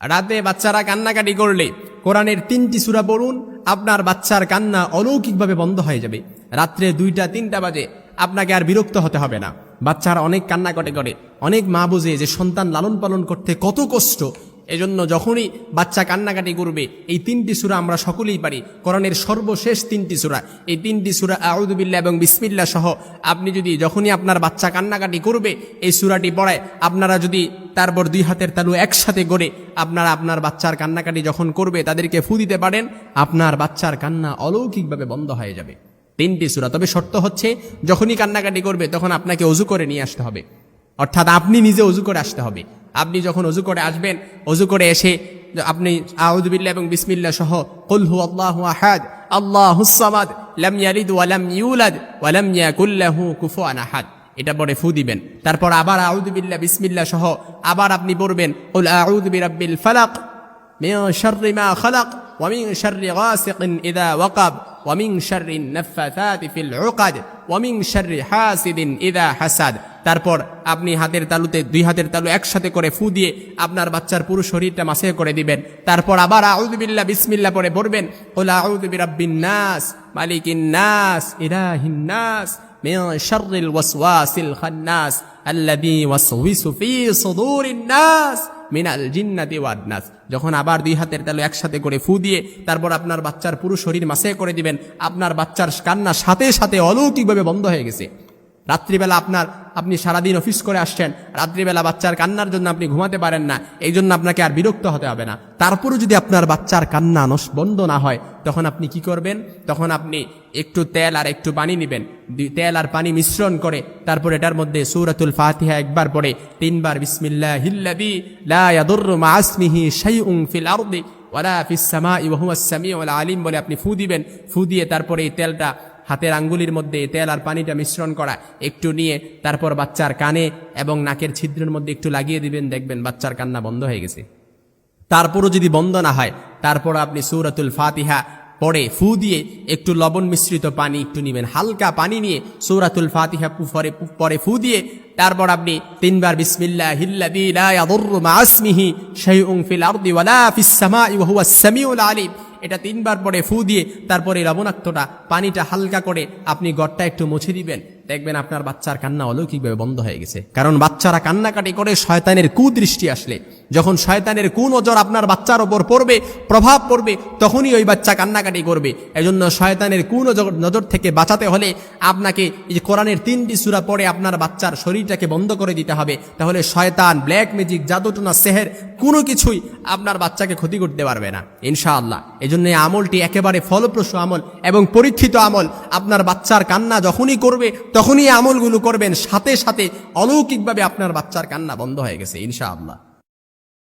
রাতে বাচ্চারা কান্নাকাটি করলে কোরআনের 3টি সূরা পড়ুন, আপনার বাচ্চার কান্না অলৌকিকভাবে বন্ধ হয়ে যাবে। রাত্রে 2টা-3টা বাজে আপনাকে আর বিরক্ত হতে হবে না। বাচ্চারা অনেক কান্নাকাটি করে, অনেক মা বোঝে যে সন্তান লালন পালন করতে কত কষ্ট। এজন্য যখনই বাচ্চা কান্নাকাটি করবে এই 3টি সূরা আমরা সকলেই পারি, কোরআনের সর্বশেষ 3টি সূরা, এই 3টি সূরা আউযু বিল্লাহ এবং বিসমিল্লাহ সহ আপনি যদি যখনই আপনার বাচ্চা কান্নাকাটি করবে এই সূরাটি পড়ায় আপনারা যদি তারপর 2 হাতের তালু একসাথে করে আপনারা আপনার বাচ্চার কান্নাকাটি যখন করবে তাদেরকে ফু দিতে পারেন, আপনার বাচ্চার কান্না অলৌকিকভাবে বন্ধ হয়ে যাবে। 3টি সূরা। তবে শর্ত হচ্ছে যখনই কান্নাকাটি করবে তখন আপনাকে ওযু করে নিয়ে আসতে হবে, অর্থাৎ আপনি নিজে ওযু করে আসতে হবে। আপনি যখন ওযু করে আসবেন, ওযু করে এসে আপনি আউযু বিল্লাহ এবং বিসমিল্লাহ সহ কুল হুয়াল্লাহু আহাদ আল্লাহুস সামাদ লাম ইয়ালিদ ওয়া লাম ইউলাদ ওয়া লাম ইয়াকুল লাহু কুফুয়ান আহাদ এটা পরে ফু দিবেন। তারপর আবার আউযু বিল্লাহ বিসমিল্লাহ সহ আবার আপনি পড়বেন কুল আউযু বিরাব্বিল ফালাক মিন শাররি মা খালাক ওয়া মিন শাররি গাসিকিন ইযা ওয়াকাব ওয়া মিন শাররিন নাফাসাতি ফিল উকাদ ওয়া মিন শাররি হাসিদিন ইযা হাসাদ। তারপর আপনি হাতের তালুতে 2 হাতের তালু একসাথে করে ফু দিয়ে আপনার বাচ্চার পুরো শরীরটা মাসে করে দিবেন। তারপর আবার আউযু বিল্লাহ বিসমিল্লাহ পরে পড়বেন কুল আউযু বিরাব্বিন নাস মালিকিন নাস ইলাহিন নাস মিন শাররিল ওয়াসওয়াসিল খান্নাস আল্লাযী ওয়াসওয়িসু ফি সুদুরিন নাস মিনাল জিন্নাতি ওয়ান নাস। যখন আবার 2 হাতের তালু একসাথে করে ফু দিয়ে তারপর আপনার বাচ্চার পুরো শরীর মাসে করে দিবেন, আপনার বাচ্চার কান্না সাথে সাথে অলৌকিকভাবে বন্ধ হয়ে গেছে। রাত্রিবেলা আপনি সারাদিন অফিস করে আসছেন, রাত্রিবেলা বাচ্চার কান্নার জন্য আপনি ঘুমাতে পারেন না, এই জন্য আপনাকে আর বিরক্ত হতে হবে না। তারপরও যদি আপনার বাচ্চার কান্না বন্ধ না হয় তখন আপনি কি করবেন? তখন আপনি একটু তেল আর একটু পানি নেবেন, তেল আর পানি মিশ্রণ করে তারপর এটার মধ্যে সূরাতুল ফাতিহা একবার পড়ে 3 বার বিসমিল্লাহিল্লাযী লা ইয়াদুররু মা ইসমিহি শাইউন ফিল আরদি ওয়ালা ফিস সামাই ওয়া হুয়াস সামিউল আলিম বলে আপনি ফু দিবেন। ফু দিয়ে তারপরে এই তেলটা হাতের আঙ্গুলির মধ্যে তেল আর পানিটা মিশ্রণ করা একটু নিয়ে তারপর বাচ্চার কানে এবং নাকের ছিদ্রের মধ্যে একটু লাগিয়ে দিবেন, দেখবেন বাচ্চার কান্না বন্ধ হয়ে গেছে। তারপরও যদি বন্ধ না হয় তারপর আপনি সূরাতুল ফাতিহা পড়ে ফু দিয়ে একটু লবণ মিশ্রিত পানি একটু নেবেন, হালকা পানি নিয়ে সূরাতুল ফাতিহা পরে ফু দিয়ে তারপর আপনি 3 বার বিসমিল্লাহিল্লাযী লা ইয়াদুররু মা ইসমিহি শাইউন ফিল আরদি ওয়ালা ফিস সামাই ওয়া হুয়াস সামিউল আলিম এটা 3 বার পরে ফু দিয়ে তারপরে লবণাক্তটা পানিটা হালকা করে আপনি গড়টা একটু মুছে দিবেন, দেখবেন আপনার বাচ্চার কান্না অলৌকিকভাবে বন্ধ হয়ে গেছে। কারণ বাচ্চারা কান্নাকাটি করে শয়তানের কুদৃষ্টি আসলে, যখন শয়তানের কুনজর আপনার বাচ্চার ওপর পড়বে, প্রভাব পড়বে, তখনই ওই বাচ্চা কান্নাকাটি করবে। এজন্য শয়তানের কুনজর থেকে বাঁচাতে হলে আপনাকে এই কোরআনের 3টি সূরা পড়ে আপনার বাচ্চার শরীরটাকে বন্ধ করে দিতে হবে। তাহলে শয়তান, ব্ল্যাক ম্যাজিক, জাদুটোনা, সেহের কোনো কিছুই আপনার বাচ্চাকে ক্ষতি করতে পারবে না ইনশাআল্লাহ। এজন্য এই আমলটি একেবারে ফলপ্রসূ আমল এবং পরীক্ষিত আমল। আপনার বাচ্চার কান্না যখনই করবে তখনই আমলগুলো করবেন, সাথে সাথে অলৌকিকভাবে আপনার বাচ্চার কান্না বন্ধ হয়ে গেছে ইনশাআল্লাহ।